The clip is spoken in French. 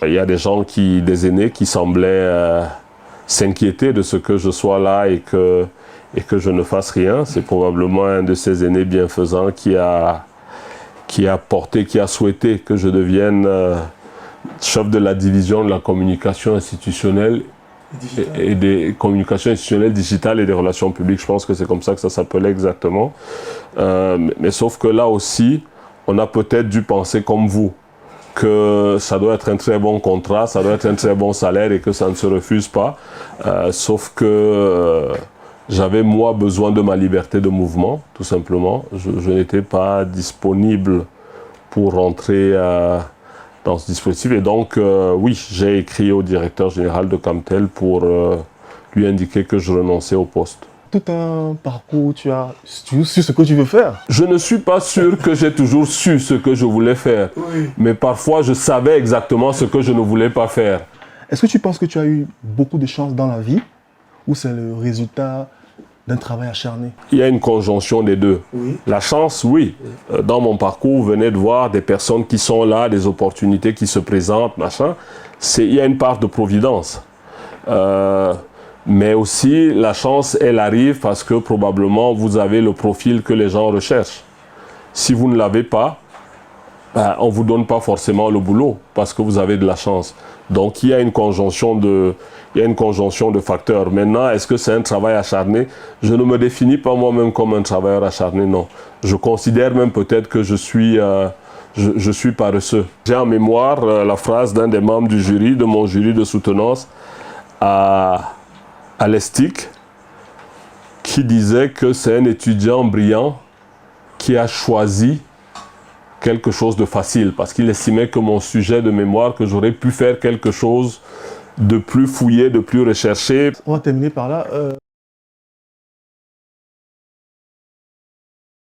Il y a des gens, des aînés qui semblaient s'inquiéter de ce que je sois là et que je ne fasse rien. C'est probablement un de ces aînés bienfaisants qui a souhaité que je devienne chef de la division de la communication institutionnelle et des communications institutionnelles digitales et des relations publiques. Je pense que c'est comme ça que ça s'appelait exactement. Mais sauf que là aussi, on a peut-être dû penser comme vous, que ça doit être un très bon contrat, ça doit être un très bon salaire et que ça ne se refuse pas. Sauf que j'avais moi besoin de ma liberté de mouvement, tout simplement. Je n'étais pas disponible pour rentrer dans ce dispositif. Et donc, oui, j'ai écrit au directeur général de Camtel pour lui indiquer que je renonçais au poste. Tout un parcours, tu as su ce que tu veux faire. Je ne suis pas sûr que j'ai toujours su ce que je voulais faire. Oui. Mais parfois, je savais exactement ce que je ne voulais pas faire. Est-ce que tu penses que tu as eu beaucoup de chance dans la vie ou c'est le résultat d'un travail acharné? Il y a une conjonction des deux. Oui. La chance, oui. Dans mon parcours, vous venez de voir des personnes qui sont là, des opportunités qui se présentent, machin. Il y a une part de providence. Mais aussi, la chance, elle arrive parce que probablement, vous avez le profil que les gens recherchent. Si vous ne l'avez pas, on ne vous donne pas forcément le boulot parce que vous avez de la chance. Donc, il y a une conjonction de facteurs. Maintenant, est-ce que c'est un travail acharné? Je ne me définis pas moi-même comme un travailleur acharné, non. Je considère même peut-être que je suis paresseux. J'ai en mémoire la phrase d'un des membres du jury, de mon jury de soutenance, à l'ESTIC, qui disait que c'est un étudiant brillant qui a choisi quelque chose de facile, parce qu'il estimait que mon sujet de mémoire, que j'aurais pu faire quelque chose de plus fouillé, de plus recherché. On va terminer par là.